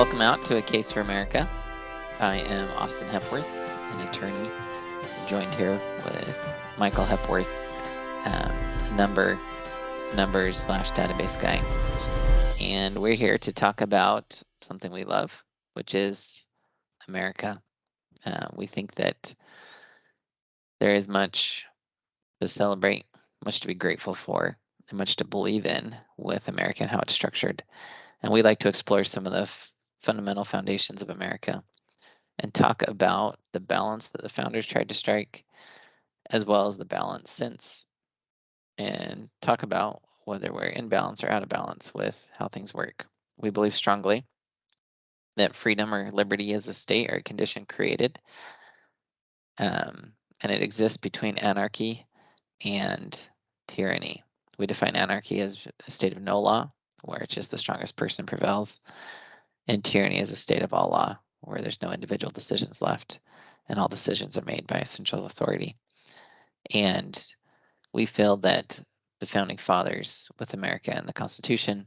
Welcome out to A Case for America. I am Austin Hepworth, an attorney, joined here with Michael Hepworth, numbers/database guy. And we're here to talk about something we love, which is America. We think that there is much to celebrate, much to be grateful for, and much to believe in with America and how it's structured. And we like to explore some of the fundamental foundations of America and talk about the balance that the founders tried to strike, as well as the balance since, and talk about whether we're in balance or out of balance with how things work. We believe strongly that freedom or liberty is a state or a condition created, and it exists between anarchy and tyranny. We define anarchy as a state of no law, where it's just the strongest person prevails, and tyranny is a state of all law, where there's no individual decisions left, and all decisions are made by a central authority. And we feel that the founding fathers with America and the Constitution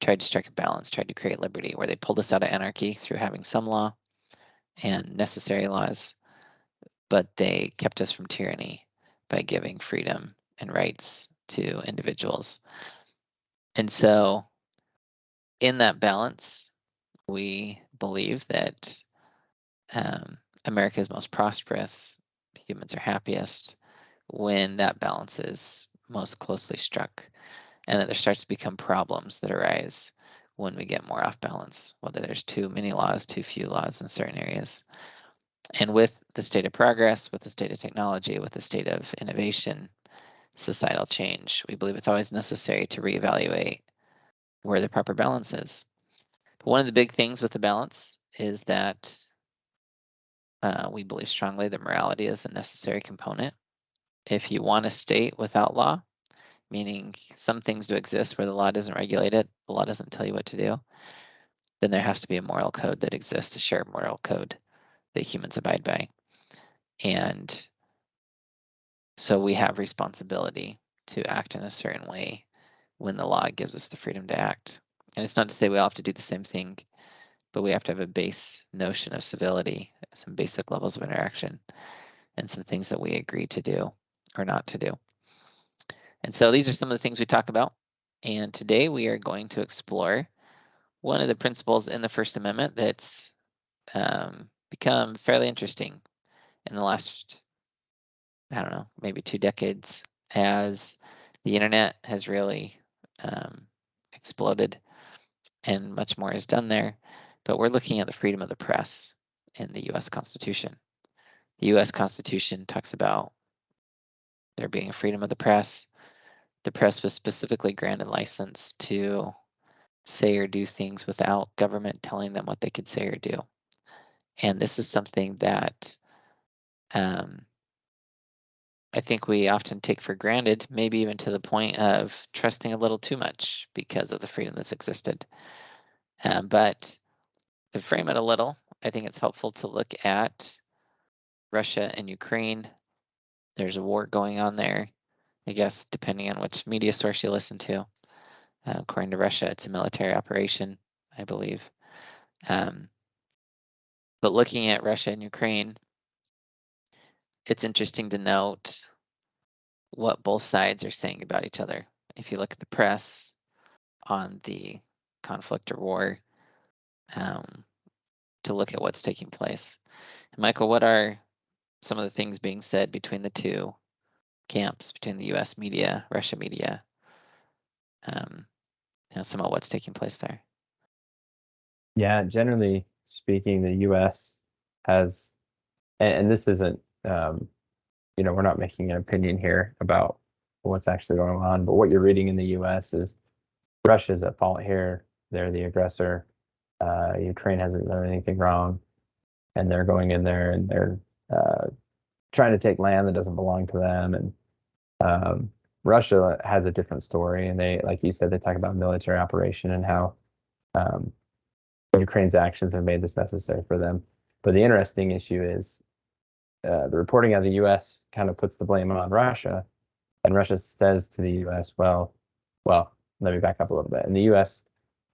tried to strike a balance, tried to create liberty, where they pulled us out of anarchy through having some law and necessary laws, but they kept us from tyranny by giving freedom and rights to individuals. And so in that balance, we believe that America is most prosperous, humans are happiest when that balance is most closely struck, and that there starts to become problems that arise when we get more off balance, whether there's too many laws, too few laws in certain areas. And with the state of progress, with the state of technology, with the state of innovation, societal change, we believe it's always necessary to reevaluate where the proper balance is. But one of the big things with the balance is that we believe strongly that morality is a necessary component. If you want a state without law, meaning some things do exist where the law doesn't regulate it, the law doesn't tell you what to do, then there has to be a moral code that exists, a shared moral code that humans abide by. And so we have responsibility to act in a certain way when the law gives us the freedom to act. And it's not to say we all have to do the same thing, but we have to have a base notion of civility, some basic levels of interaction, and some things that we agree to do or not to do. And so these are some of the things we talk about. And today we are going to explore one of the principles in the First Amendment that's become fairly interesting in the last, I don't know, maybe 2 decades, as the internet has really exploded and much more is done there. But we're looking at the freedom of the press in the US Constitution. The US Constitution talks about there being freedom of the press. The press was specifically granted license to say or do things without government telling them what they could say or do. And this is something that I think we often take for granted, maybe even to the point of trusting a little too much because of the freedom that's existed. But to frame it a little, I think it's helpful to look at Russia and Ukraine. There's a war going on there, I guess, depending on which media source you listen to. According to Russia, it's a military operation, I believe. But looking at Russia and Ukraine, it's interesting to note what both sides are saying about each other. If you look at the press on the conflict or war, to look at what's taking place. And Michael, what are some of the things being said between the two camps, between the US media, Russia media, some of what's taking place there? Yeah, generally speaking, the US has, and this isn't, we're not making an opinion here about what's actually going on, but what you're reading in the US is Russia's at fault here. They're the aggressor. Ukraine hasn't done anything wrong, and they're going in there and they're trying to take land that doesn't belong to them. And Russia has a different story, and they, like you said, they talk about military operation and how Ukraine's actions have made this necessary for them. But the interesting issue is the reporting of the U.S. kind of puts the blame on Russia, and Russia says to the U.S., well, let me back up a little bit. And the U.S.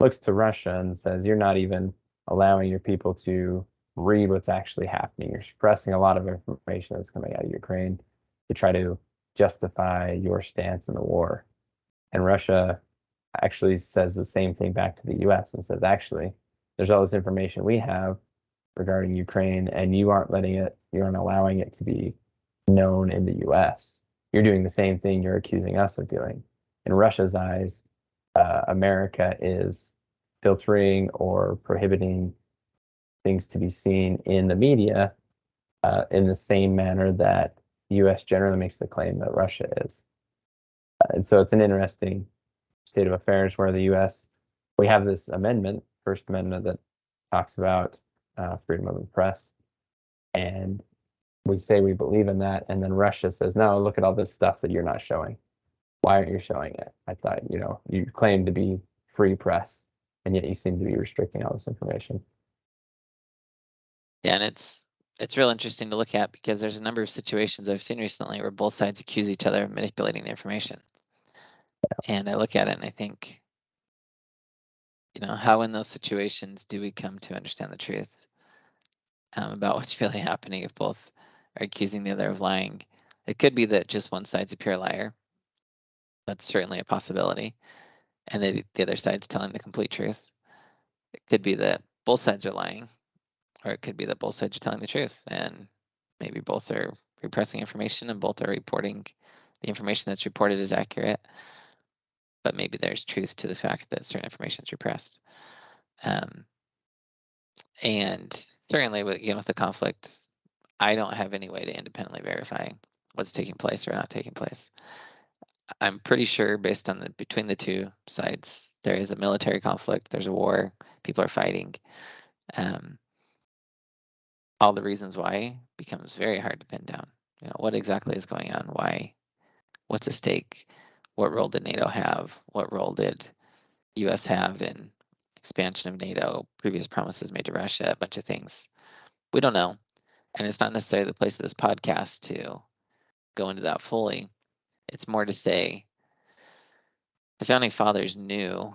looks to Russia and says, you're not even allowing your people to read what's actually happening. You're suppressing a lot of information that's coming out of Ukraine to try to justify your stance in the war. And Russia actually says the same thing back to the US and says, actually, there's all this information we have regarding Ukraine, and you aren't allowing it to be known in the US. You're doing the same thing you're accusing us of doing. In Russia's eyes, America is filtering or prohibiting things to be seen in the media in the same manner that US generally makes the claim that Russia is. And so it's an interesting state of affairs where the US, we have this amendment, First Amendment, that talks about freedom of the press. And we say we believe in that. And then Russia says, no, look at all this stuff that you're not showing. Why aren't you showing it? I thought, you claim to be free press, and yet you seem to be restricting all this information. Yeah, and it's real interesting to look at because there's a number of situations I've seen recently where both sides accuse each other of manipulating the information. And I look at it and I think, how in those situations do we come to understand the truth about what's really happening if both are accusing the other of lying? It could be that just one side's a pure liar. That's certainly a possibility. And the other side's telling the complete truth. It could be that both sides are lying, or it could be that both sides are telling the truth, and maybe both are repressing information and both are reporting the information that's reported is accurate, but maybe there's truth to the fact that certain information is repressed. And certainly, with the conflict, I don't have any way to independently verify what's taking place or not taking place. I'm pretty sure, based on between the two sides, there is a military conflict. There's a war. People are fighting. All the reasons why becomes very hard to pin down. What exactly is going on? Why? What's at stake? What role did NATO have? What role did U.S. have in expansion of NATO? Previous promises made to Russia, a bunch of things. We don't know. And it's not necessarily the place of this podcast to go into that fully. It's more to say the founding fathers knew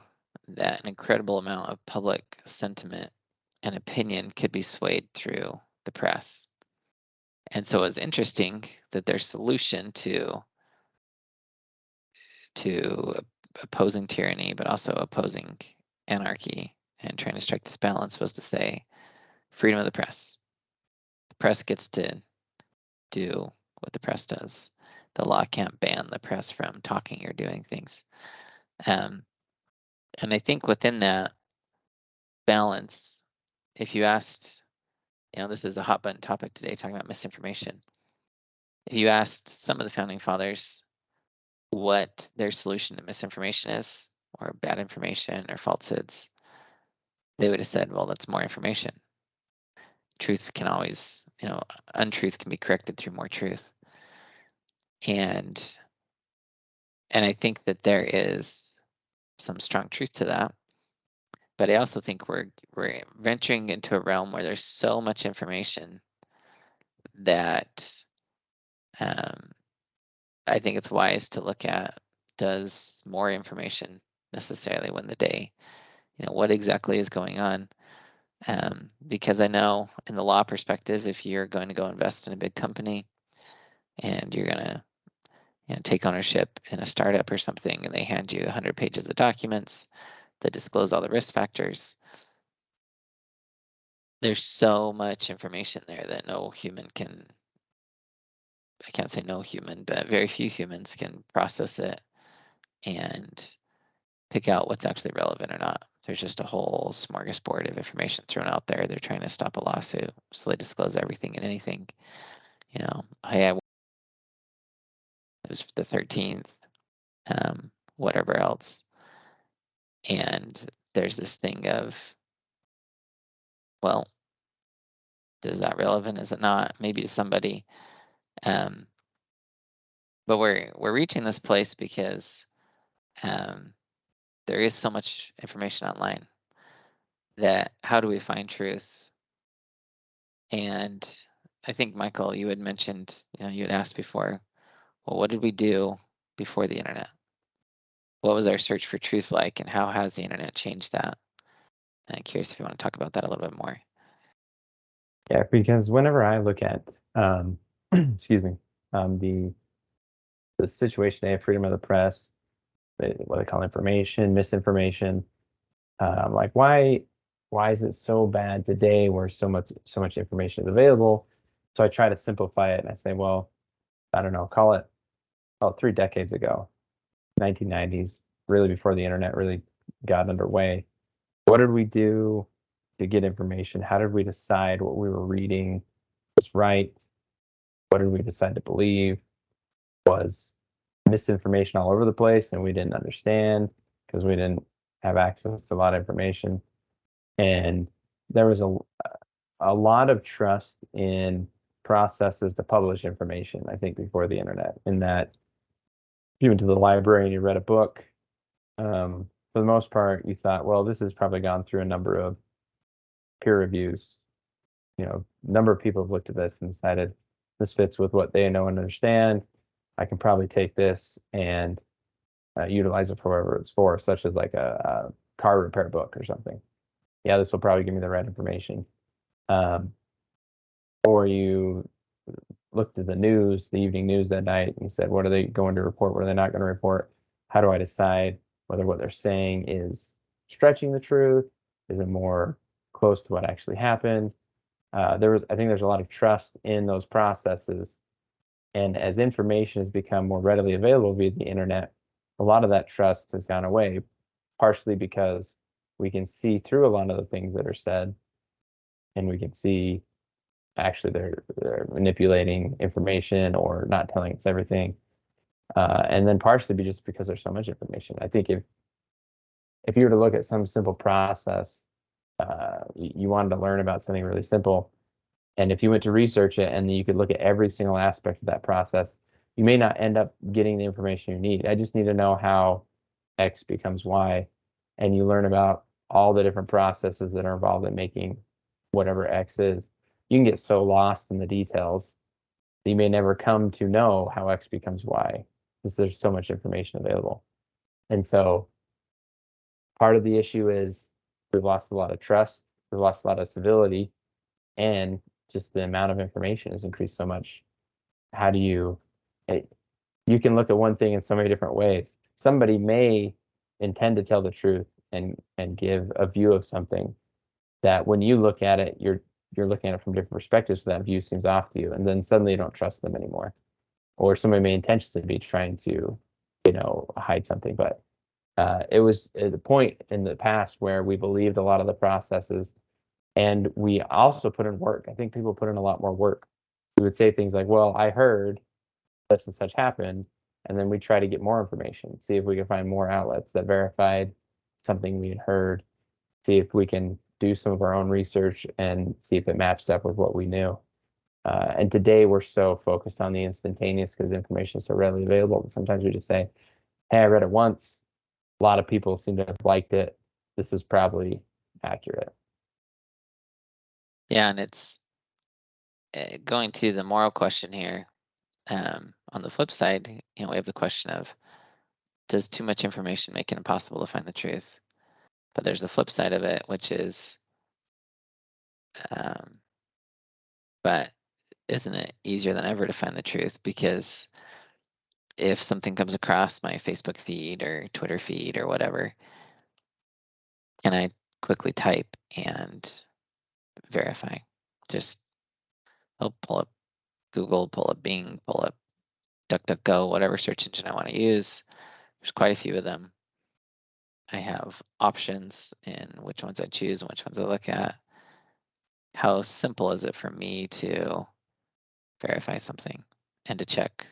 that an incredible amount of public sentiment and opinion could be swayed through the press. And so it was interesting that their solution to opposing tyranny, but also opposing anarchy and trying to strike this balance was to say freedom of the press. The press gets to do what the press does. The law can't ban the press from talking or doing things. And I think within that balance, if you asked, this is a hot button topic today, talking about misinformation. If you asked some of the founding fathers what their solution to misinformation is, or bad information or falsehoods, they would have said, well, that's more information. Truth can always, untruth can be corrected through more truth. And I think that there is some strong truth to that. But I also think we're venturing into a realm where there's so much information that I think it's wise to look at, does more information necessarily win the day? What exactly is going on? Because I know in the law perspective, if you're going to go invest in a big company and you're going to take ownership in a startup or something, and they hand you 100 pages of documents that disclose all the risk factors, there's so much information there that no human can, I can't say no human, but very few humans can process it and pick out what's actually relevant or not. There's just a whole smorgasbord of information thrown out there. They're trying to stop a lawsuit, so they disclose everything and anything. Hey, it was the 13th, whatever else. And there's this thing of, well, is that relevant? Is it not? Maybe to somebody. But we're reaching this place because there is so much information online that how do we find truth? And I think, Michael, you had mentioned, you had asked before, well, what did we do before the internet? What was our search for truth like, and how has the internet changed that? I'm curious if you want to talk about that a little bit more. Yeah, because whenever I look at, excuse me, the situation today, freedom of the press, what they call information, misinformation, like why is it so bad today where so much information is available? So I try to simplify it and I say, well, I don't know, call it 3 decades ago, 1990s, really before the internet really got underway. What did we do to get information? How did we decide what we were reading was right? What did we decide to believe? Was misinformation all over the place and we didn't understand because we didn't have access to a lot of information. And there was a lot of trust in processes to publish information, I think, before the internet, in that if you went to the library and you read a book, for the most part, you thought, well, this has probably gone through a number of peer reviews. Number of people have looked at this and decided this fits with what they know and understand. I can probably take this and utilize it for whatever it's for, such as like a car repair book or something. Yeah, this will probably give me the right information. Or you looked at the news, the evening news that night, and you said, what are they going to report? What are they not going to report? How do I decide whether what they're saying is stretching the truth? Is it more close to what actually happened? I think there's a lot of trust in those processes. And as information has become more readily available via the internet, a lot of that trust has gone away, partially because we can see through a lot of the things that are said, and we can see actually they're manipulating information or not telling us everything. And then partially just because there's so much information. I think if you were to look at some simple process, you wanted to learn about something really simple, and if you went to research it and then you could look at every single aspect of that process, you may not end up getting the information you need. I just need to know how X becomes Y, and you learn about all the different processes that are involved in making whatever X is. You can get so lost in the details that you may never come to know how X becomes Y because there's so much information available. And so part of the issue is we've lost a lot of trust, we've lost a lot of civility, and just the amount of information has increased so much. How do you can look at one thing in so many different ways. Somebody may intend to tell the truth and give a view of something that when you look at it, you're looking at it from different perspectives, so that view seems off to you, and then suddenly you don't trust them anymore. Or somebody may intentionally be trying to, hide something. But it was at the point in the past where we believed a lot of the processes, and we also put in work. I think people put in a lot more work. We would say things like, well, I heard such and such happened, and then we try to get more information, see if we can find more outlets that verified something we had heard, see if we can do some of our own research and see if it matched up with what we knew. And today we're so focused on the instantaneous because information is so readily available that sometimes we just say, hey, I read it once. A lot of people seem to have liked it. This is probably accurate. Yeah, and it's going to the moral question here. On the flip side, we have the question of, does too much information make it impossible to find the truth? But there's the flip side of it, which is, but isn't it easier than ever to find the truth? Because if something comes across my Facebook feed or Twitter feed or whatever, can I quickly type and verify? Just pull up Google, pull up Bing, pull up DuckDuckGo, whatever search engine I want to use. There's quite a few of them. I have options in which ones I choose and which ones I look at. How simple is it for me to verify something and to check?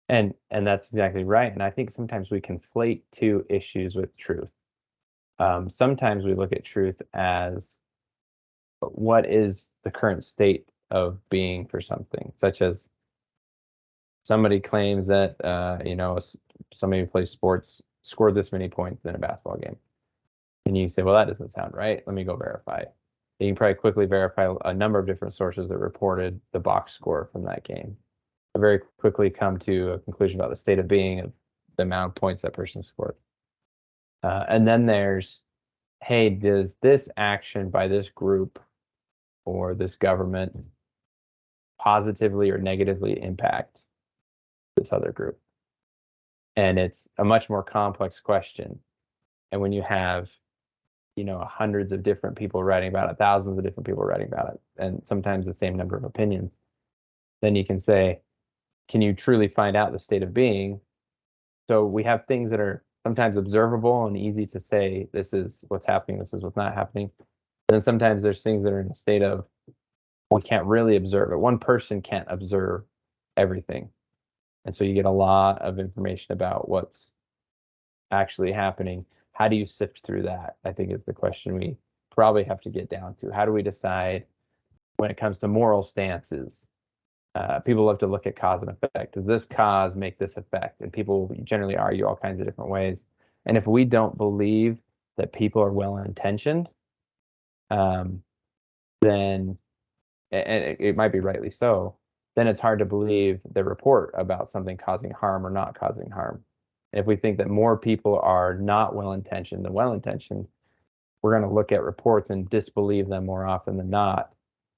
And that's exactly right. And I think sometimes we conflate two issues with truth. Sometimes we look at truth as what is the current state of being for something, such as somebody claims that somebody who plays sports scored this many points in a basketball game, and you say, well, that doesn't sound right, let me go verify. You can probably quickly verify a number of different sources that reported the box score from that game, very quickly come to a conclusion about the state of being of the amount of points that person scored. And then there's hey, does this action by this group or this government positively or negatively impact this other group? And it's a much more complex question. And when you have, hundreds of different people writing about it, thousands of different people writing about it, and sometimes the same number of opinions, then you can say, can you truly find out the state of being? So we have things that are sometimes observable and easy to say, this is what's happening, this is what's not happening. And then sometimes there's things that are in a state of, we can't really observe it. One person can't observe everything. And so you get a lot of information about what's actually happening. How do you sift through that? I think is the question we probably have to get down to. How do we decide when it comes to moral stances? People love to look at cause and effect. Does this cause make this effect? And people generally argue all kinds of different ways. And if we don't believe that people are well intentioned, then and it might be rightly so, then it's hard to believe the report about something causing harm or not causing harm. If we think that more people are not well intentioned than well intentioned, we're going to look at reports and disbelieve them more often than not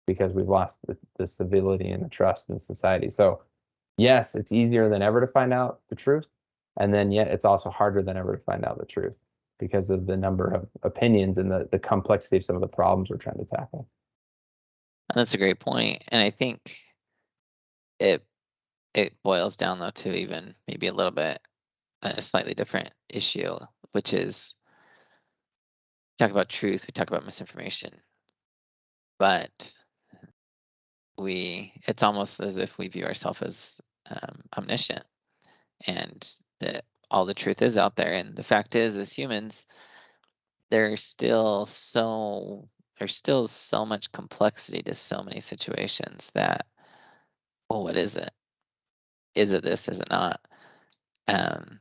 because we've lost the civility and the trust in society. So, yes, it's easier than ever to find out the truth. And then yet it's also harder than ever to find out the truth because of the number of opinions and the complexity of some of the problems we're trying to tackle. And that's a great point. And I think it boils down though to even maybe a little bit a slightly different issue, which is talk about truth, we talk about misinformation, but it's almost as if we view ourselves as omniscient and that all the truth is out there. And the fact is, as humans, there's still so much complexity to so many situations that, well, what is it? Is it this? Is it not? Um,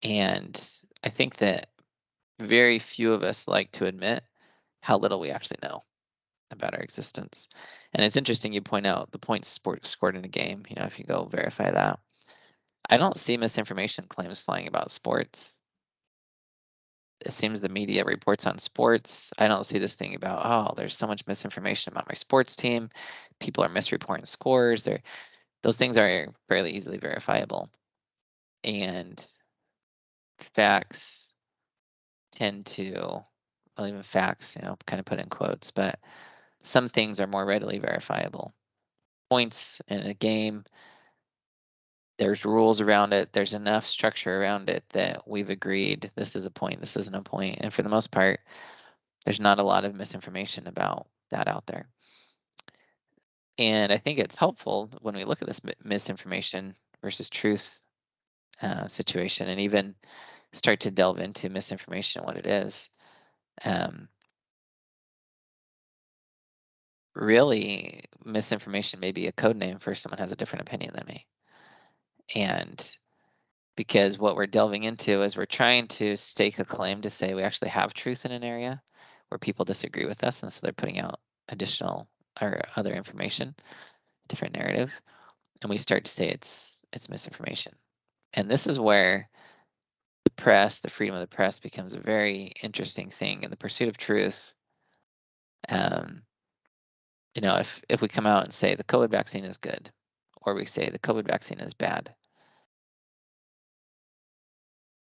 and I think that very few of us like to admit how little we actually know about our existence. And it's interesting you point out the points scored in a game. If you go verify that, I don't see misinformation claims flying about sports. It seems the media reports on sports. I don't see this thing about, oh, there's so much misinformation about my sports team. People are misreporting scores. Those things are fairly easily verifiable. And facts tend to, well, even facts, kind of put in quotes, but some things are more readily verifiable. Points in a game, there's rules around it. There's enough structure around it that we've agreed this is a point, this isn't a point. And for the most part, there's not a lot of misinformation about that out there. And I think it's helpful when we look at this misinformation versus truth situation and even start to delve into misinformation and what it is. Really, misinformation may be a code name for someone who has a different opinion than me. And because what we're delving into is we're trying to stake a claim to say we actually have truth in an area where people disagree with us, and so they're putting out additional or other information, different narrative, and we start to say it's misinformation. And this is where the press, the freedom of the press, becomes a very interesting thing in the pursuit of truth. If we come out and say the COVID vaccine is good, or we say the COVID vaccine is bad,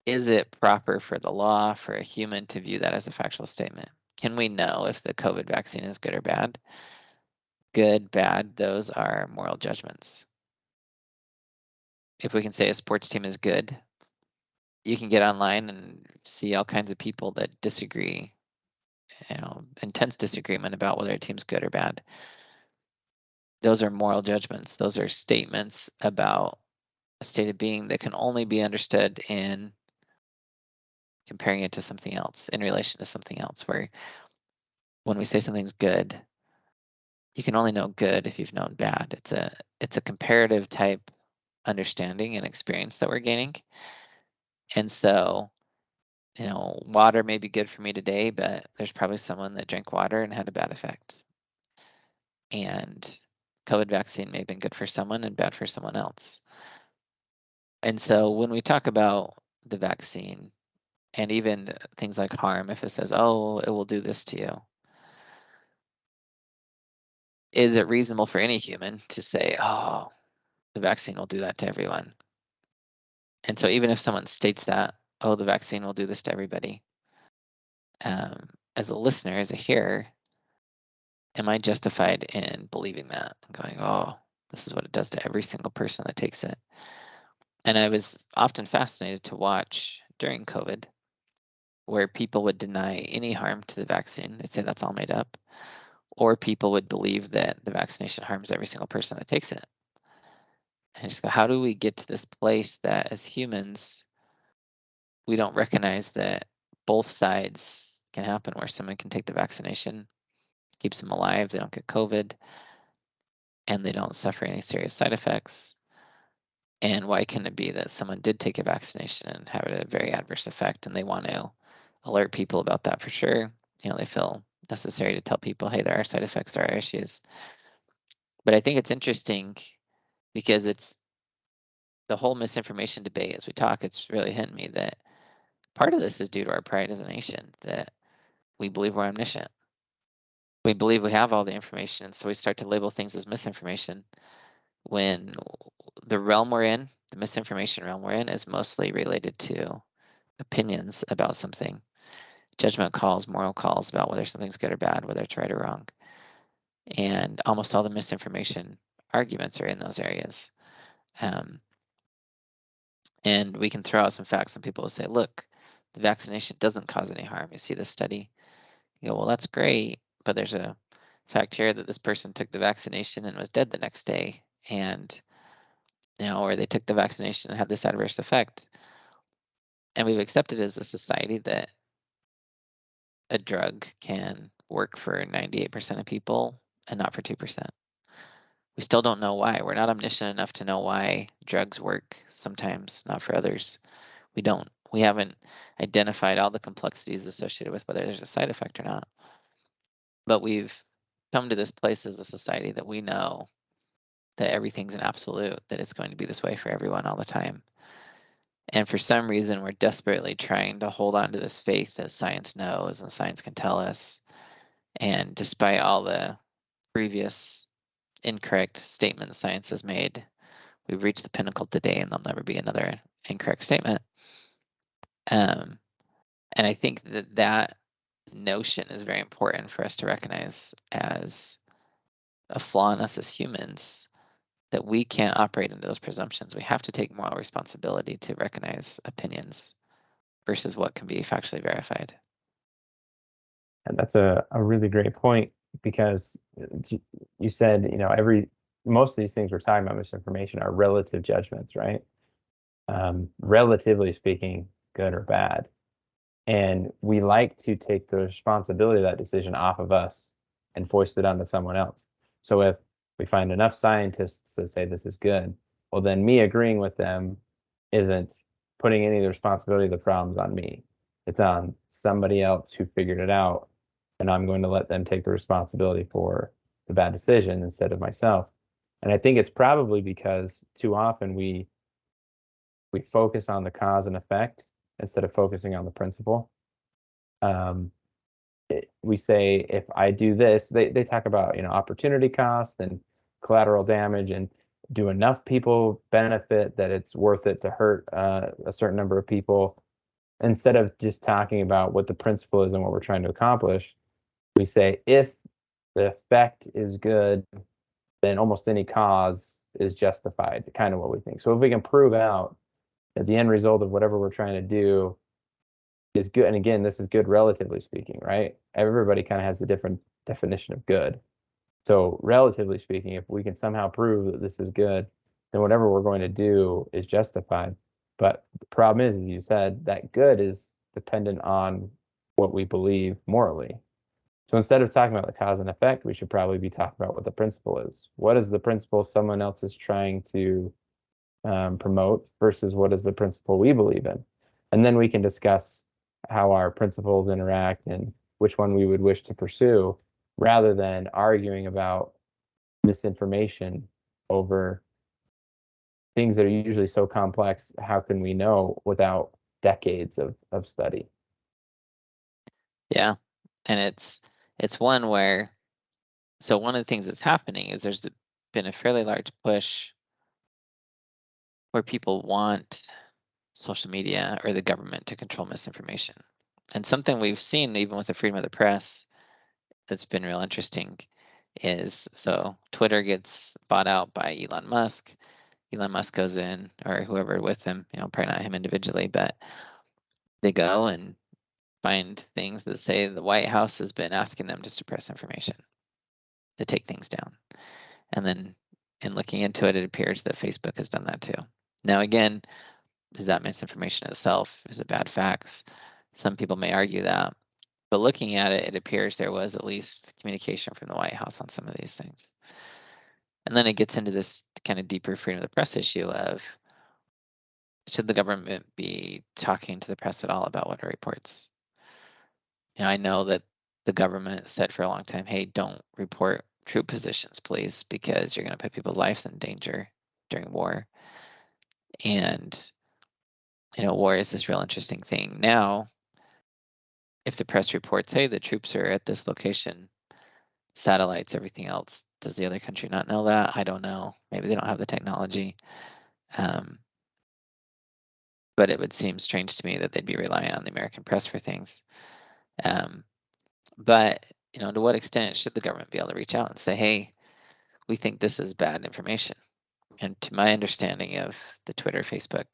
is it proper for the law for a human to view that as a factual statement? Can we know if the COVID vaccine is good or bad? Good, bad, those are moral judgments. If we can say a sports team is good, you can get online and see all kinds of people that disagree, intense disagreement about whether a team's good or bad. Those are moral judgments. Those are statements about a state of being that can only be understood in comparing it to something else, in relation to something else, where when we say something's good, you can only know good if you've known bad. It's a comparative type understanding and experience that we're gaining. And so, water may be good for me today, but there's probably someone that drank water and had a bad effect. And COVID vaccine may have been good for someone and bad for someone else. And so when we talk about the vaccine, And even things like harm, if it says, oh, it will do this to you, is it reasonable for any human to say, oh, the vaccine will do that to everyone? And so even if someone states that, oh, the vaccine will do this to everybody, as a listener, as a hearer, am I justified in believing that and going, oh, this is what it does to every single person that takes it? And I was often fascinated to watch during COVID where people would deny any harm to the vaccine. They'd say that's all made up. Or people would believe that the vaccination harms every single person that takes it. And I just go, how do we get to this place that as humans, we don't recognize that both sides can happen, where someone can take the vaccination, keeps them alive, they don't get COVID, and they don't suffer any serious side effects? And why can it be that someone did take a vaccination and have a very adverse effect, and they want to alert people about that for sure? They feel necessary to tell people, hey, there are side effects, there are issues. But I think it's interesting because it's the whole misinformation debate as we talk. It's really hitting me that part of this is due to our pride as a nation, that we believe we're omniscient. We believe we have all the information, and so we start to label things as misinformation when the realm we're in, the misinformation realm we're in, is mostly related to opinions about something, judgment calls, moral calls about whether something's good or bad, whether it's right or wrong. And almost all the misinformation arguments are in those areas. Um, and we can throw out some facts, and people will say, look, the vaccination doesn't cause any harm. You see this study? You go, well, that's great, but there's a fact here that this person took the vaccination and was dead the next day. And or they took the vaccination and had this adverse effect. And we've accepted as a society that a drug can work for 98% of people and not for 2%. We still don't know why. We're not omniscient enough to know why drugs work sometimes, not for others. We haven't identified all the complexities associated with whether there's a side effect or not. But we've come to this place as a society that we know that everything's an absolute, that it's going to be this way for everyone all the time. And for some reason, we're desperately trying to hold on to this faith that science knows and science can tell us. And despite all the previous incorrect statements science has made, we've reached the pinnacle today, and there'll never be another incorrect statement. And I think that notion is very important for us to recognize as a flaw in us as humans, that we can't operate into those presumptions. We have to take moral responsibility to recognize opinions versus what can be factually verified. And that's a really great point, because you said, most of these things we're talking about, misinformation, are relative judgments, right? Relatively speaking, good or bad. And we like to take the responsibility of that decision off of us and foist it onto someone else. So if we find enough scientists that say this is good, well, then me agreeing with them isn't putting any of the responsibility of the problems on me. It's on somebody else who figured it out, and I'm going to let them take the responsibility for the bad decision instead of myself. And I think it's probably because too often we focus on the cause and effect instead of focusing on the principle. We say, if I do this, they talk about, opportunity cost and collateral damage, and do enough people benefit that it's worth it to hurt a certain number of people, instead of just talking about what the principle is and what we're trying to accomplish. We say, if the effect is good, then almost any cause is justified, kind of what we think. So if we can prove out that the end result of whatever we're trying to do is good, and again, this is good relatively speaking, right? Everybody kind of has a different definition of good. So relatively speaking, if we can somehow prove that this is good, then whatever we're going to do is justified. But the problem is, as you said, that good is dependent on what we believe morally. So instead of talking about the cause and effect, we should probably be talking about what the principle is. What is the principle someone else is trying to promote versus what is the principle we believe in? And then we can discuss how our principles interact and which one we would wish to pursue, rather than arguing about misinformation over things that are usually so complex. How can we know without decades of study. Yeah. And it's one where, so one of the things that's happening is there's been a fairly large push where people want social media or the government to control misinformation. And something we've seen even with the freedom of the press that's been real interesting is, so Twitter gets bought out by Elon Musk. Elon Musk goes in, or whoever with him, probably not him individually, but they go and find things that say the White House has been asking them to suppress information, to take things down. And then in looking into it, it appears that Facebook has done that too. Now, again, is that misinformation itself? Is it bad facts? Some people may argue that. But looking at it, it appears there was at least communication from the White House on some of these things. And then it gets into this kind of deeper freedom of the press issue of, should the government be talking to the press at all about what it reports? I know that the government said for a long time, hey, don't report troop positions, please, because you're going to put people's lives in danger during war. And, war is this real interesting thing. Now, if the press reports, hey, the troops are at this location, satellites, everything else, does the other country not know that? I don't know. Maybe they don't have the technology. But it would seem strange to me that they'd be relying on the American press for things. But, to what extent should the government be able to reach out and say, hey, we think this is bad information? And to my understanding of the Twitter, Facebook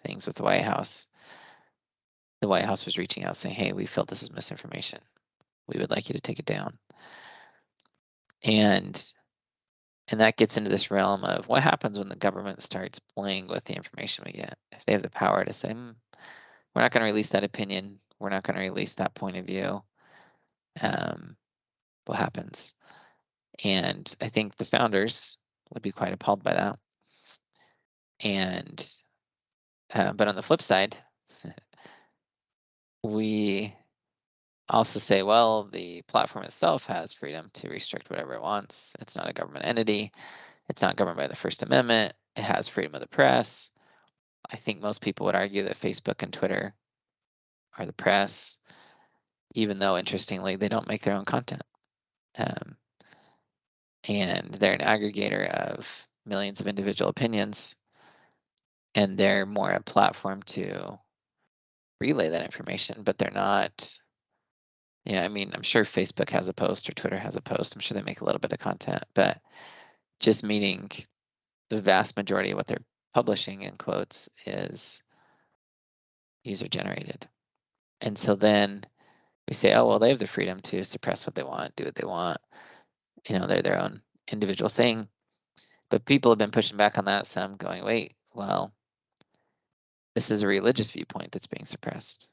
things with the White House was reaching out saying, hey, we feel this is misinformation. We would like you to take it down. And that gets into this realm of what happens when the government starts playing with the information we get. If they have the power to say, we're not going to release that opinion, we're not going to release that point of view, what happens? And I think the founders would be quite appalled by that. And but on the flip side, we also say, well, the platform itself has freedom to restrict whatever it wants. It's not a government entity. It's not governed by the First Amendment. It has freedom of the press. I think most people would argue that Facebook and Twitter are the press, even though, interestingly, they don't make their own content. And they're an aggregator of millions of individual opinions, and they're more a platform to relay that information, but they're not. I'm sure Facebook has a post or Twitter has a post. I'm sure they make a little bit of content, but just meaning the vast majority of what they're publishing, in quotes, is user generated. And so then we say, oh, well, they have the freedom to suppress what they want, do what they want. They're their own individual thing. But people have been pushing back on that some, going, wait, well, this is a religious viewpoint that's being suppressed.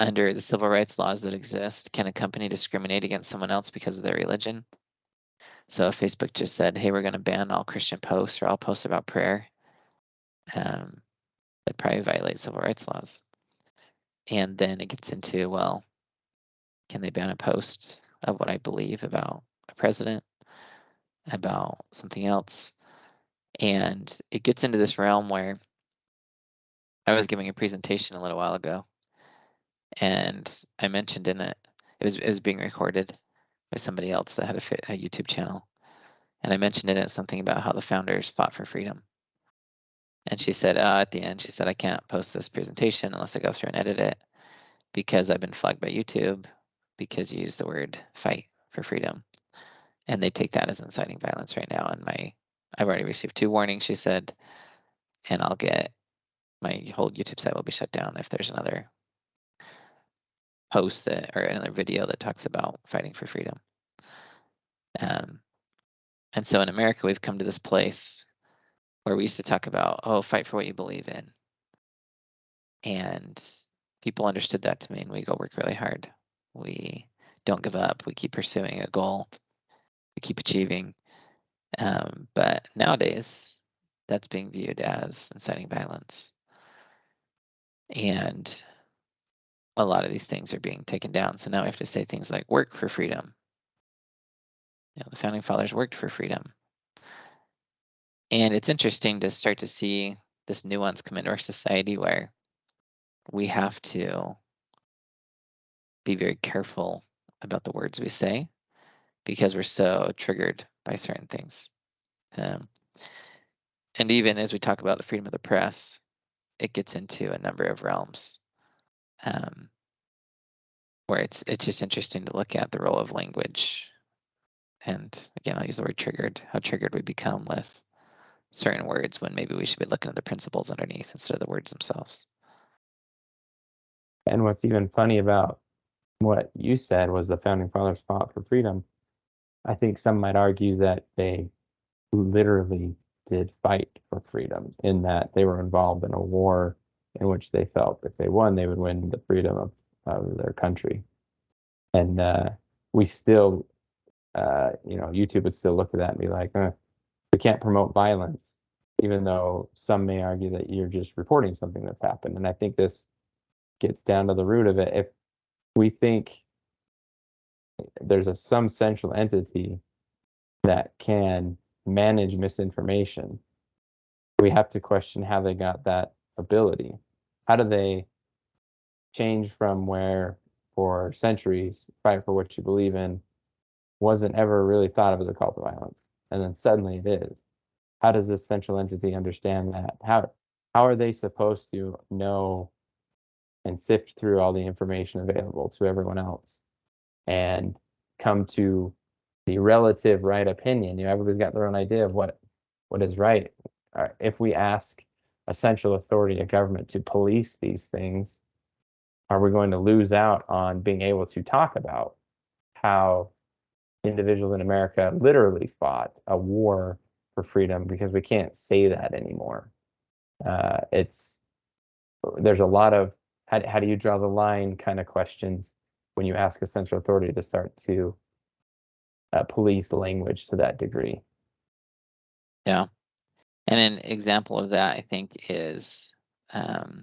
Under the civil rights laws that exist, can a company discriminate against someone else because of their religion? So if Facebook just said, hey, we're going to ban all Christian posts or all posts about prayer, that probably violates civil rights laws. And then it gets into, well, can they ban a post of what I believe about a president, about something else? And it gets into this realm where I was giving a presentation a little while ago, and I mentioned in it, it was being recorded by somebody else that had a YouTube channel. And I mentioned in it something about how the founders fought for freedom. And she said, at the end, she said, I can't post this presentation unless I go through and edit it because I've been flagged by YouTube because you use the word fight for freedom. And they take that as inciting violence right now. And I've already received 2 warnings, she said, and I'll get, my whole YouTube site will be shut down if there's another post or another video that talks about fighting for freedom. And so in America, we've come to this place where we used to talk about, oh, fight for what you believe in. And people understood that to mean we go work really hard. We don't give up. We keep pursuing a goal. We keep achieving. But nowadays, that's being viewed as inciting violence. And a lot of these things are being taken down. So now we have to say things like work for freedom. The founding fathers worked for freedom. And it's interesting to start to see this nuance come into our society where we have to be very careful about the words we say because we're so triggered by certain things. Um, and even as we talk about the freedom of the press, it gets into a number of realms where it's just interesting to look at the role of language. And again, I'll use the word triggered, how triggered we become with certain words when maybe we should be looking at the principles underneath instead of the words themselves. And what's even funny about what you said was the founding fathers fought for freedom. I think some might argue that they literally did fight for freedom in that they were involved in a war in which they felt if they won, they would win the freedom of their country. And we still, YouTube would still look at that and be like, we can't promote violence, even though some may argue that you're just reporting something that's happened. And I think this gets down to the root of it. If we think there's some central entity that can manage misinformation, we have to question how they got that ability. How do they change from where for centuries fight for what you believe in wasn't ever really thought of as a call to violence, and then suddenly it is? How does this central entity understand that? How are they supposed to know and sift through all the information available to everyone else and come to the relative right opinion? Everybody's got their own idea of what is right. If we ask a central authority, a government, to police these things, are we going to lose out on being able to talk about how individuals in America literally fought a war for freedom, because we can't say that anymore? There's a lot of how do you draw the line kind of questions when you ask a central authority to start to police language to that degree. Yeah. And an example of that, I think, is I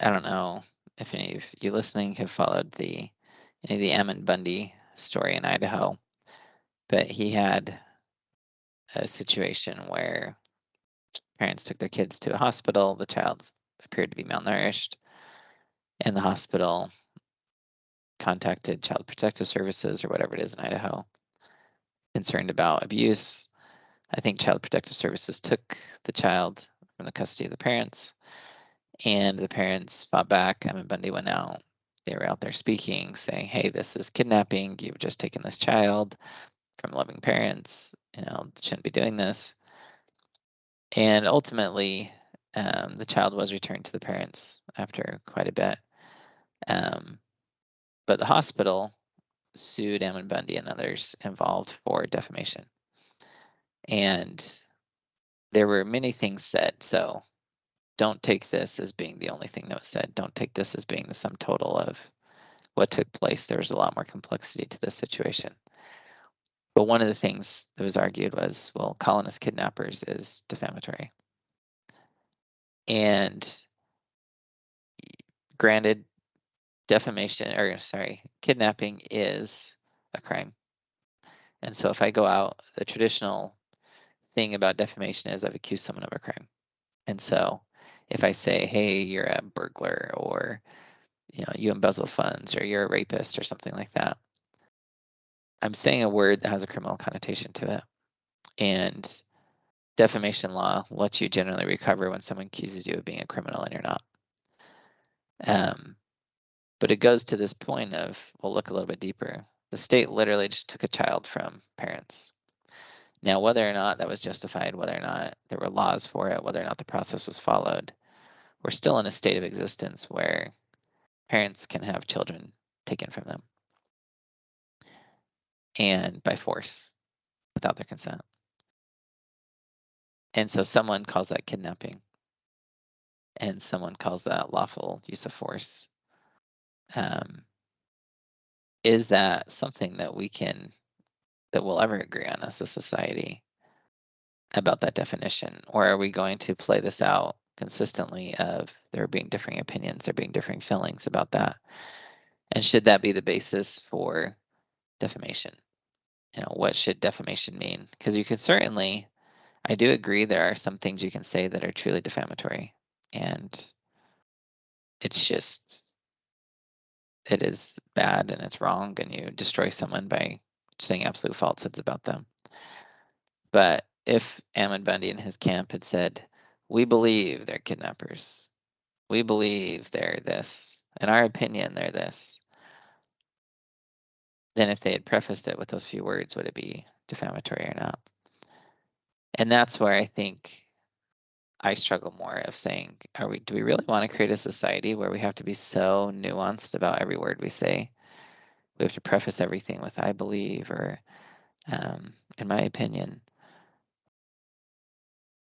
don't know if any of you listening have followed any of the Ammon Bundy story in Idaho, but he had a situation where parents took their kids to a hospital. The child appeared to be malnourished, and the hospital contacted Child Protective Services or whatever it is in Idaho, concerned about abuse. I think Child Protective Services took the child from the custody of the parents, and the parents fought back. Ammon Bundy went out. They were out there speaking, saying, hey, this is kidnapping. You've just taken this child from loving parents. Shouldn't be doing this. And ultimately, the child was returned to the parents after quite a bit. But the hospital sued Ammon Bundy and others involved for defamation. And there were many things said. So don't take this as being the only thing that was said. Don't take this as being the sum total of what took place. There was a lot more complexity to this situation. But one of the things that was argued was, well, calling us kidnappers is defamatory. And granted, kidnapping is a crime. And so if I go out, the traditional thing about defamation is I've accused someone of a crime. And so if I say, hey, you're a burglar, or you embezzle funds, or you're a rapist, or something like that, I'm saying a word that has a criminal connotation to it. And defamation law lets you generally recover when someone accuses you of being a criminal and you're not. But it goes to this point of, we'll look a little bit deeper. The state literally just took a child from parents. Now, whether or not that was justified, whether or not there were laws for it, whether or not the process was followed, we're still in a state of existence where parents can have children taken from them, and by force, without their consent. And so someone calls that kidnapping, and someone calls that lawful use of force. Is that something that we'll ever agree on as a society about that definition? Or are we going to play this out consistently of there being differing opinions, there being differing feelings about that? And should that be the basis for defamation? What should defamation mean? Because you could certainly I do agree there are some things you can say that are truly defamatory, and it's just, it is bad and it's wrong, and you destroy someone by saying absolute falsehoods about them. But if Ammon Bundy and his camp had said, we believe they're kidnappers, we believe they're this, in our opinion, they're this, then if they had prefaced it with those few words, would it be defamatory or not? And that's where I think I struggle more of saying, do we really want to create a society where we have to be so nuanced about every word we say? We have to preface everything with I believe or in my opinion.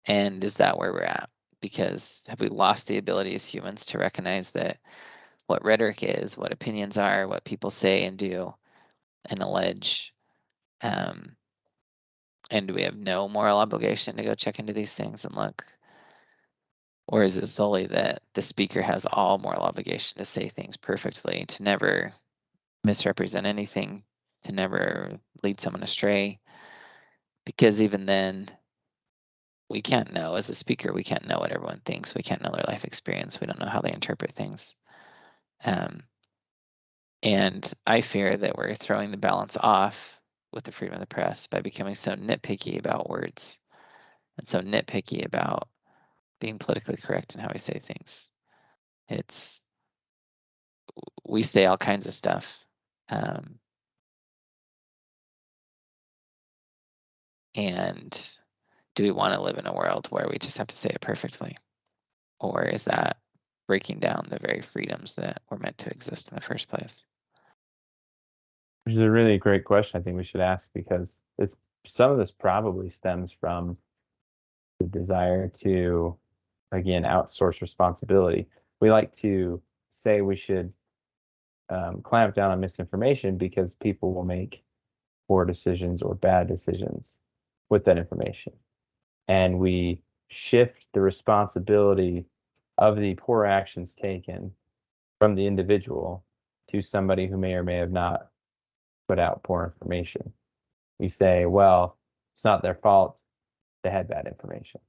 And is that where we're at? Because have we lost the ability as humans to recognize that what rhetoric is, what opinions are, what people say and do and allege, and do we have no moral obligation to go check into these things and look? Or is it solely that the speaker has all moral obligation to say things perfectly, to never misrepresent anything, to never lead someone astray? Because even then, we can't know. As a speaker, we can't know what everyone thinks. We can't know their life experience. We don't know how they interpret things. And I fear that we're throwing the balance off with the freedom of the press by becoming so nitpicky about words and so nitpicky about being politically correct in how we say things. It's, we say all kinds of stuff. And do we want to live in a world where we just have to say it perfectly? Or is that breaking down the very freedoms that were meant to exist in the first place? Which is a really great question I think we should ask, because it's some of this probably stems from the desire to, again, outsource responsibility. We like to say we should clamp down on misinformation because people will make poor decisions or bad decisions with that information. And we shift the responsibility of the poor actions taken from the individual to somebody who may or may have not put out poor information. We say, well, it's not their fault, they had bad information.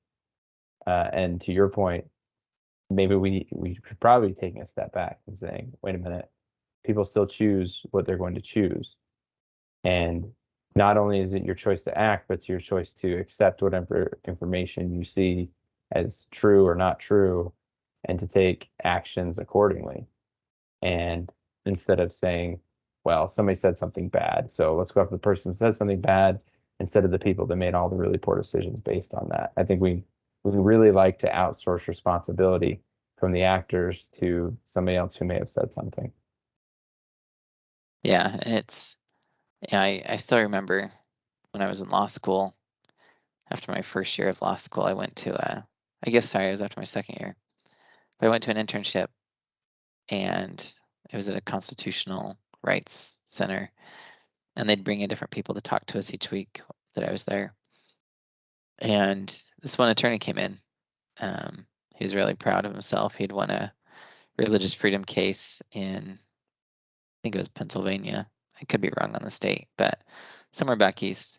And to your point, maybe we should probably be taking a step back and saying, wait a minute, people still choose what they're going to choose. And not only is it your choice to act, but it's your choice to accept whatever information you see as true or not true and to take actions accordingly. And instead of saying, well, somebody said something bad, so let's go after the person that said something bad instead of the people that made all the really poor decisions based on that. I think we really like to outsource responsibility from the actors to somebody else who may have said something. Yeah, and it's, yeah, I still remember when I was in law school, after my first year of law school, I went to I guess, sorry, it was after my second year. But I went to an internship, and it was at a constitutional rights center, and they'd bring in different people to talk to us each week that I was there. And this one attorney came in. He was really proud of himself. He'd won a religious freedom case in, I think it was Pennsylvania. I could be wrong on the state, but somewhere back east.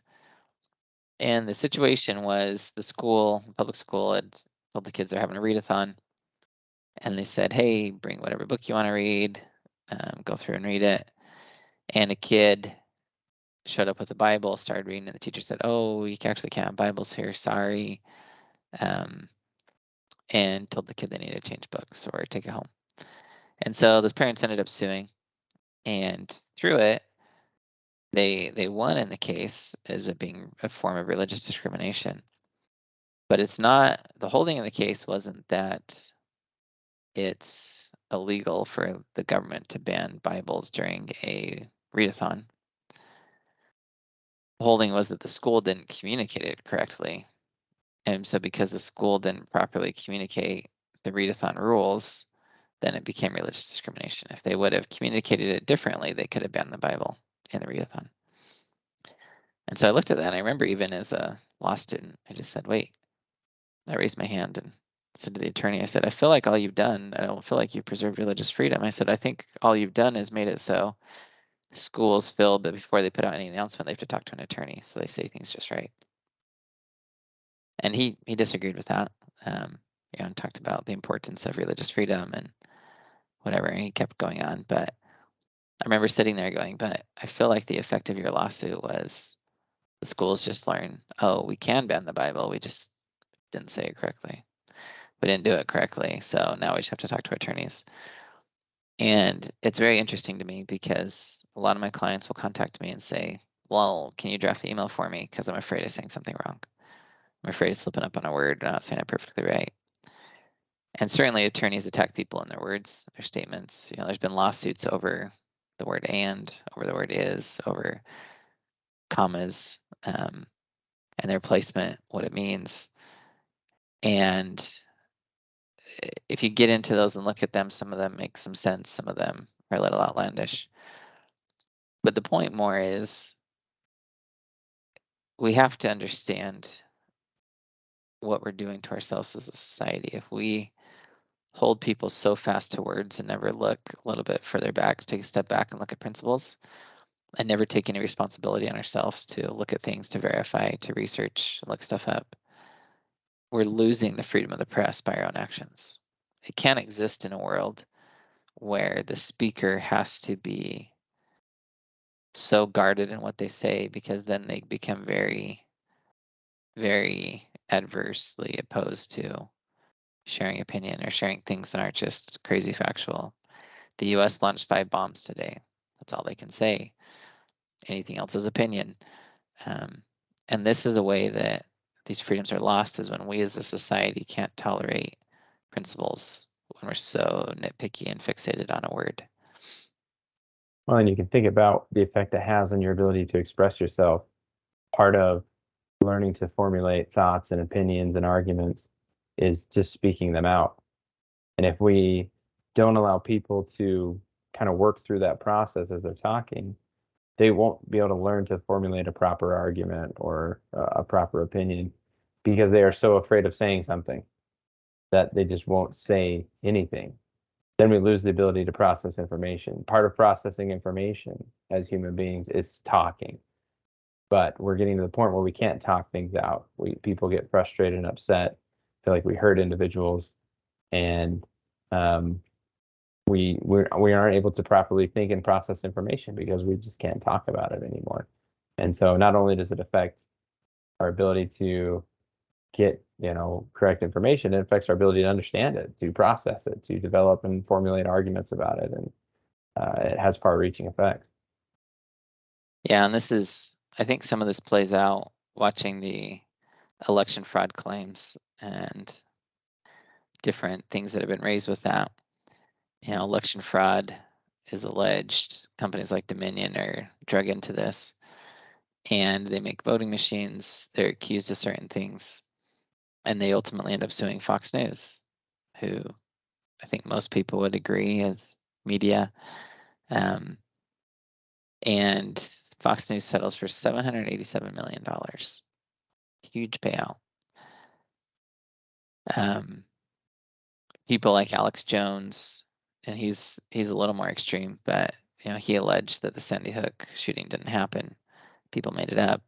And the situation was the school, public school, had told the kids they're having a readathon. And they said, hey, bring whatever book you want to read, go through and read it. And a kid showed up with a Bible, started reading, and the teacher said, oh, you actually can't have Bibles here, sorry. And told the kid they needed to change books or take it home. And so those parents ended up suing. And through it, they won in the case as it being a form of religious discrimination. But it's not, the holding of the case wasn't that it's illegal for the government to ban Bibles during a readathon. The holding was that the school didn't communicate it correctly. And so because the school didn't properly communicate the readathon rules, then it became religious discrimination. If they would have communicated it differently, they could have banned the Bible in the readathon. And so I looked at that, and I remember even as a law student, I just said, wait. I raised my hand and said to the attorney, I said, I feel like all you've done, I don't feel like you've preserved religious freedom. I said, I think all you've done is made it so schools feel that before they put out any announcement, they have to talk to an attorney so they say things just right. And he disagreed with that. And talked about the importance of religious freedom and whatever, and he kept going on. But I remember sitting there going, but I feel like the effect of your lawsuit was the schools just learn, oh, we can ban the Bible. We just didn't say it correctly. We didn't do it correctly. So now we just have to talk to attorneys. And it's very interesting to me because a lot of my clients will contact me and say, well, can you draft the email for me? Because I'm afraid of saying something wrong. I'm afraid of slipping up on a word or not saying it perfectly right. And certainly attorneys attack people in their words, their statements. There's been lawsuits over the word and, over the word is, over commas, and their placement, what it means. And if you get into those and look at them, some of them make some sense, some of them are a little outlandish. But the point more is we have to understand what we're doing to ourselves as a society. If we hold people so fast to words and never look a little bit further back, take a step back and look at principles, and never take any responsibility on ourselves to look at things, to verify, to research, look stuff up, we're losing the freedom of the press by our own actions. It can't exist in a world where the speaker has to be so guarded in what they say, because then they become very, very adversely opposed to sharing opinion or sharing things that aren't just crazy factual. The US launched 5 bombs today. That's all they can say. Anything else is opinion. And this is a way that these freedoms are lost, is when we as a society can't tolerate principles, when we're so nitpicky and fixated on a word. Well, and you can think about the effect it has on your ability to express yourself. Part of learning to formulate thoughts and opinions and arguments is just speaking them out. And if we don't allow people to kind of work through that process as they're talking, they won't be able to learn to formulate a proper argument or a proper opinion, because they are so afraid of saying something that they just won't say anything. Then we lose the ability to process information. Part of processing information as human beings is talking. But we're getting to the point where we can't talk things out. People get frustrated and upset, feel like we hurt individuals, and we aren't able to properly think and process information because we just can't talk about it anymore. And so not only does it affect our ability to get correct information, it affects our ability to understand it, to process it, to develop and formulate arguments about it, and it has far-reaching effects. Yeah, and I think some of this plays out watching the election fraud claims and different things that have been raised with that. Election fraud is alleged. Companies like Dominion are drug into this, and they make voting machines. They're accused of certain things, and they ultimately end up suing Fox News, who I think most people would agree is media. And Fox News settles for $787 million. Huge payout. People like Alex Jones, and he's a little more extreme, but he alleged that the Sandy Hook shooting didn't happen. People made it up.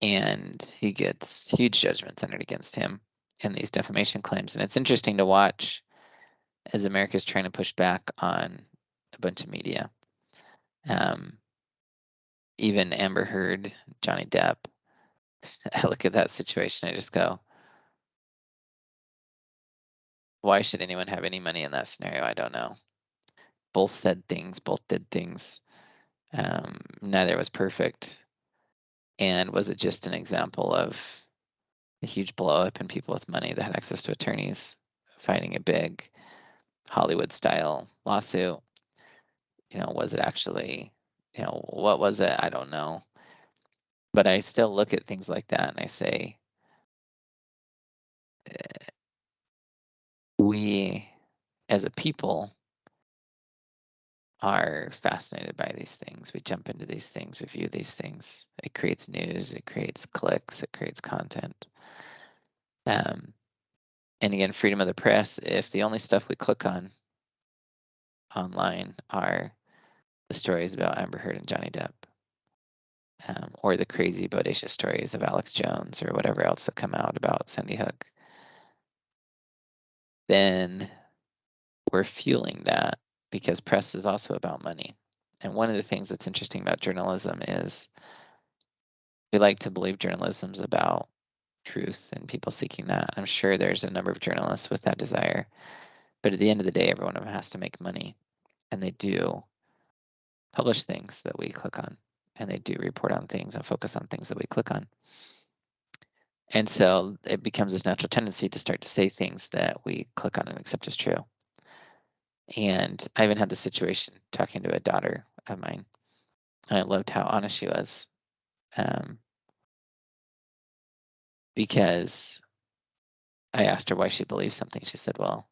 And he gets huge judgments entered against him in these defamation claims. And it's interesting to watch as America's trying to push back on a bunch of media. Even Amber Heard, Johnny Depp. I look at that situation, I just go, why should anyone have any money in that scenario? I don't know. Both said things, both did things. Neither was perfect. And was it just an example of a huge blow up and people with money that had access to attorneys fighting a big Hollywood style lawsuit? Was it actually, what was it? I don't know. But I still look at things like that and I say, we as a people are fascinated by these things. We jump into these things, we view these things. It creates news, it creates clicks, it creates content. And again, freedom of the press, if the only stuff we click on online are the stories about Amber Heard and Johnny Depp, or the crazy bodacious stories of Alex Jones or whatever else that come out about Sandy Hook, then we're fueling that, because press is also about money. And one of the things that's interesting about journalism is we like to believe journalism's about truth and people seeking that. I'm sure there's a number of journalists with that desire. But at the end of the day, every one of them has to make money. And they do publish things that we click on. And they do report on things and focus on things that we click on. And so it becomes this natural tendency to start to say things that we click on and accept as true. And I even had the situation talking to a daughter of mine, and I loved how honest she was, because I asked her why she believed something. She said, well,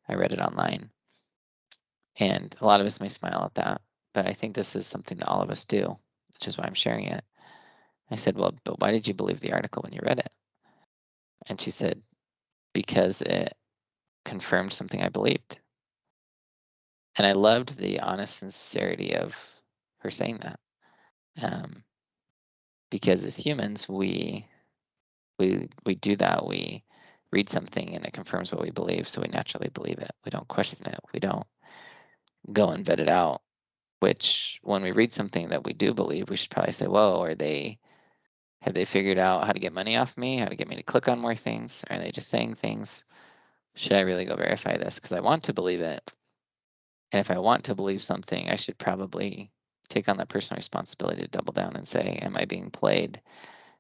I read it online. And a lot of us may smile at that, but I think this is something that all of us do, which is why I'm sharing it. I said, well, but why did you believe the article when you read it? And she said, because it confirmed something I believed. And I loved the honest sincerity of her saying that. Because as humans, we do that. We read something and it confirms what we believe, so we naturally believe it. We don't question it. We don't go and vet it out. Which, when we read something that we do believe, we should probably say, "Whoa, have they figured out how to get money off me? How to get me to click on more things? Are they just saying things? Should I really go verify this? Because I want to believe it. And if I want to believe something, I should probably take on that personal responsibility to double down and say, am I being played?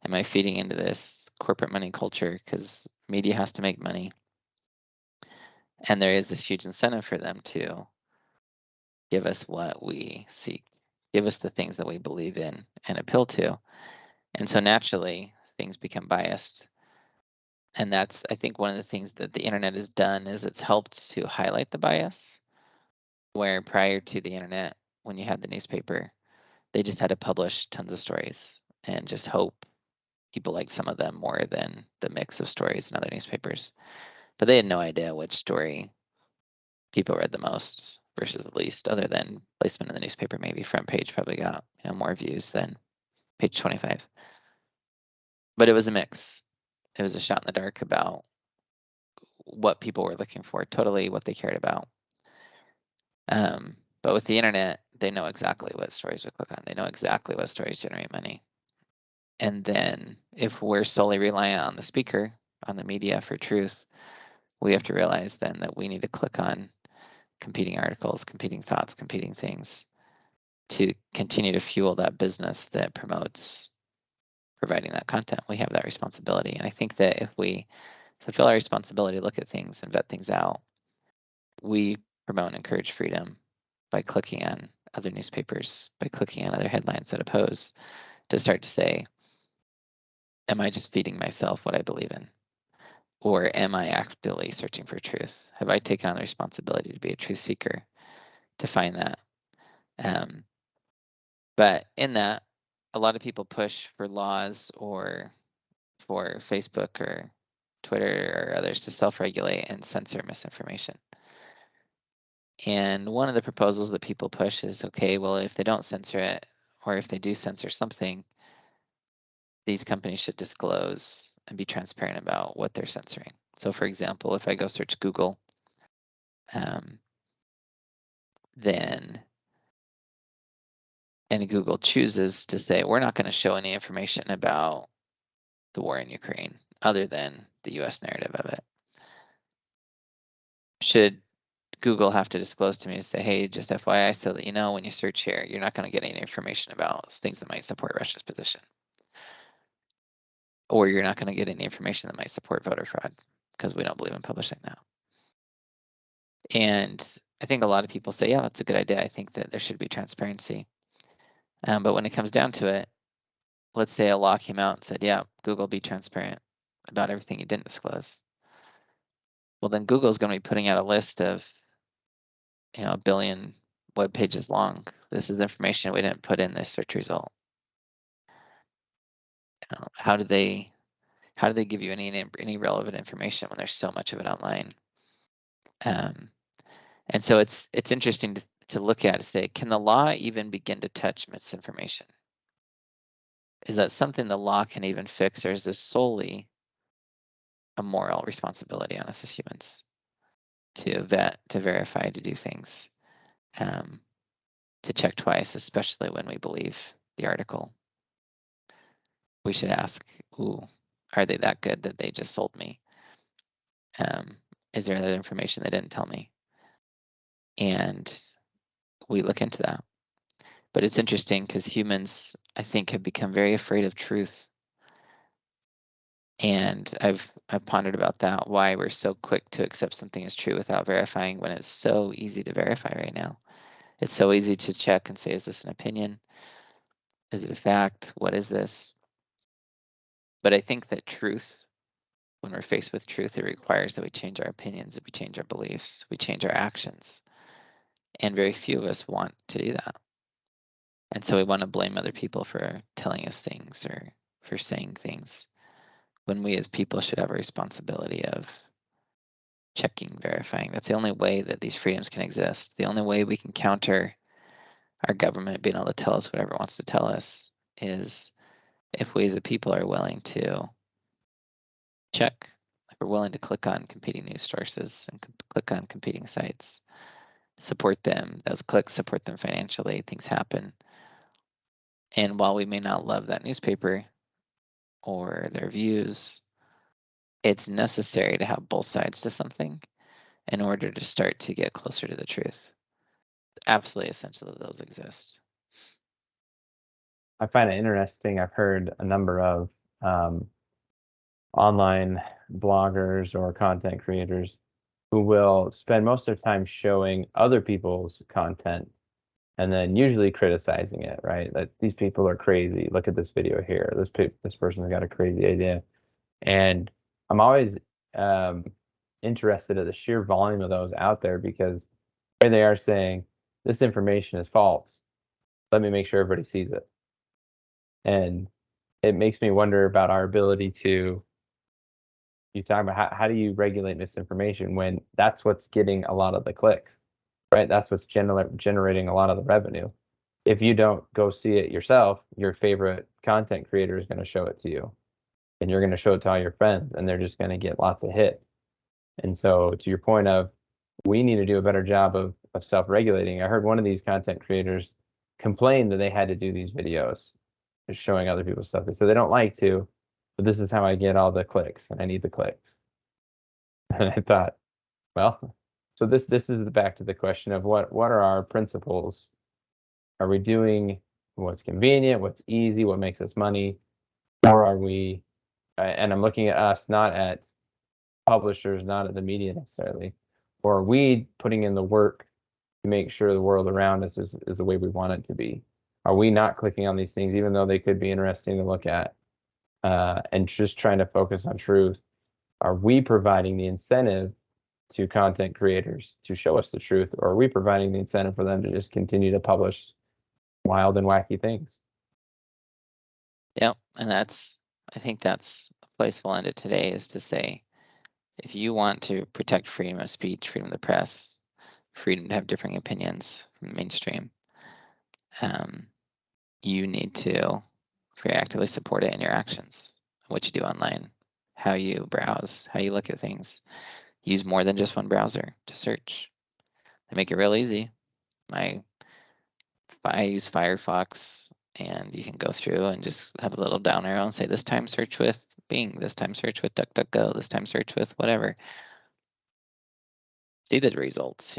Am I feeding into this corporate money culture? Because media has to make money. And there is this huge incentive for them to give us what we seek, give us the things that we believe in and appeal to. And so naturally, things become biased. And that's, I think, one of the things that the internet has done is it's helped to highlight the bias, where prior to the internet, when you had the newspaper, they just had to publish tons of stories and just hope people liked some of them more than the mix of stories in other newspapers. But they had no idea which story people read the most versus the least, other than placement in the newspaper. Maybe front page probably got more views than page 25. But it was a mix. It was a shot in the dark about what people were looking for, totally what they cared about. But with the internet, they know exactly what stories we click on. They know exactly what stories generate money. And then if we're solely reliant on the speaker, on the media for truth, we have to realize then that we need to click on competing articles, competing thoughts, competing things to continue to fuel that business that promotes providing that content. We have that responsibility. And I think that if we fulfill our responsibility, look at things and vet things out, we promote and encourage freedom by clicking on other newspapers, by clicking on other headlines that oppose, to start to say, am I just feeding myself what I believe in? Or am I actively searching for truth? Have I taken on the responsibility to be a truth seeker, to find that? But in that, a lot of people push for laws or for Facebook or Twitter or others to self-regulate and censor misinformation. And one of the proposals that people push is, okay, well, if they don't censor it, or if they do censor something, these companies should disclose and be transparent about what they're censoring. So for example, if I go search Google, then and Google chooses to say, we're not going to show any information about the war in Ukraine other than the US narrative of it. Should Google have to disclose to me and say, hey, just FYI, so that you know, when you search here, you're not going to get any information about things that might support Russia's position. Or you're not going to get any information that might support voter fraud, because we don't believe in publishing that. And I think a lot of people say, yeah, that's a good idea. I think that there should be transparency. But when it comes down to it, let's say a law came out and said, yeah, Google, be transparent about everything you didn't disclose. Well, then Google's going to be putting out a list of, a billion web pages long. This is information we didn't put in this search result. How do they give you any relevant information when there's so much of it online? And so it's interesting to look at and say, can the law even begin to touch misinformation? is that something the law can even fix, or is this solely a moral responsibility on us as humans to vet, to verify, to do things, um, to check twice, especially when we believe the article? We should ask, ooh, are they that good that they just sold me? Is there other information they didn't tell me? And we look into that. But it's interesting because humans, I think, have become very afraid of truth. And I've pondered about that, why we're so quick to accept something as true without verifying when it's so easy to verify right now. It's so easy to check and say, is this an opinion? Is it a fact? What is this? But I think that truth, when we're faced with truth, it requires that we change our opinions, that we change our beliefs, we change our actions. And very few of us want to do that. And so we want to blame other people for telling us things or for saying things, when we as people should have a responsibility of checking, verifying. That's the only way that these freedoms can exist. The only way we can counter our government being able to tell us whatever it wants to tell us is if we as a people are willing to check, if we're willing to click on competing news sources and click on competing sites, support them. Those clicks support them financially. Things happen. And while we may not love that newspaper or their views, it's necessary to have both sides to something in order to start to get closer to the truth. Absolutely essential that those exist. I find it interesting. I've heard a number of online bloggers or content creators who will spend most of their time showing other people's content and then usually criticizing it, right? That these people are crazy. Look at this video here. This person's got a crazy idea. And I'm always um, interested at the sheer volume of those out there, because here they are saying this information is false. Let me make sure everybody sees it. And it makes me wonder about our ability to, you talk about how do you regulate misinformation when that's what's getting a lot of the clicks, right? That's what's generating a lot of the revenue. If you don't go see it yourself, your favorite content creator is going to show it to you, and you're going to show it to all your friends, and they're just going to get lots of hits. And so, to your point of, we need to do a better job of self-regulating. I heard one of these content creators complain that they had to do these videos, just showing other people's stuff. They said they don't like to, but this is how I get all the clicks, and I need the clicks. And I thought, well, so this is back to the question of what are our principles? Are we doing what's convenient, what's easy, what makes us money, or are we? And I'm looking at us, not at publishers, not at the media necessarily, or are we putting in the work to make sure the world around us is the way we want it to be? Are we not clicking on these things, even though they could be interesting to look at, and just trying to focus on truth? Are we providing the incentive to content creators to show us the truth, or are we providing the incentive for them to just continue to publish wild and wacky things? Yeah, and I think that's a place we'll end it today, is to say, if you want to protect freedom of speech, freedom of the press, freedom to have differing opinions from the mainstream, you need to very actively support it in your actions, what you do online, how you browse, how you look at things. Use more than just one browser to search. They make it real easy. I use Firefox, and you can go through and just have a little down arrow and say, this time search with Bing, this time search with DuckDuckGo, this time search with whatever. See the results,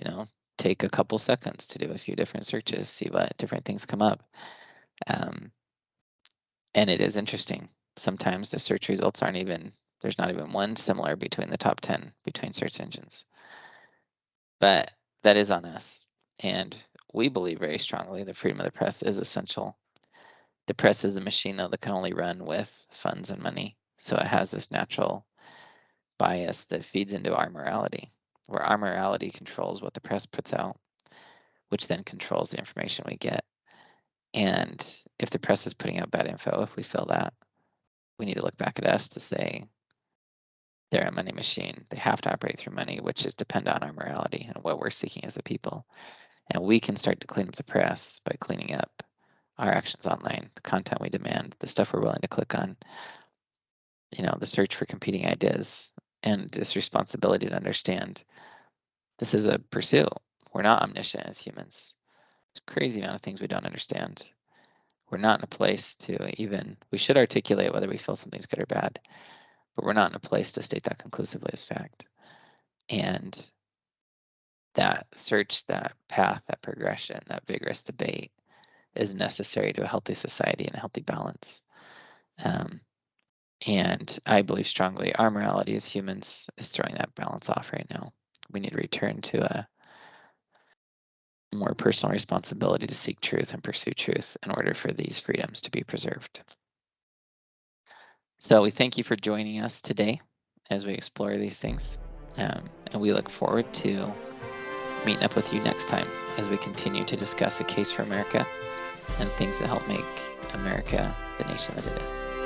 take a couple seconds to do a few different searches, see what different things come up. And it is interesting. Sometimes the search results there's not even one similar between the top 10 between search engines. But that is on us. And we believe very strongly that freedom of the press is essential. The press is a machine, though, that can only run with funds and money. So it has this natural bias that feeds into our morality, where our morality controls what the press puts out, which then controls the information we get. And if the press is putting out bad info, if we feel that, we need to look back at us to say, they're a money machine. They have to operate through money, which is dependent on our morality and what we're seeking as a people. And we can start to clean up the press by cleaning up our actions online, the content we demand, the stuff we're willing to click on, the search for competing ideas, and this responsibility to understand this is a pursuit. We're not omniscient as humans. There's a crazy amount of things we don't understand. We're not in a place to we should articulate whether we feel something's good or bad, but we're not in a place to state that conclusively as fact. And that search, that path, that progression, that vigorous debate is necessary to a healthy society and a healthy balance. And I believe strongly our morality as humans is throwing that balance off right now. We need to return to a more personal responsibility to seek truth and pursue truth in order for these freedoms to be preserved. So we thank you for joining us today as we explore these things. And we look forward to meeting up with you next time as we continue to discuss a case for America and things that help make America the nation that it is.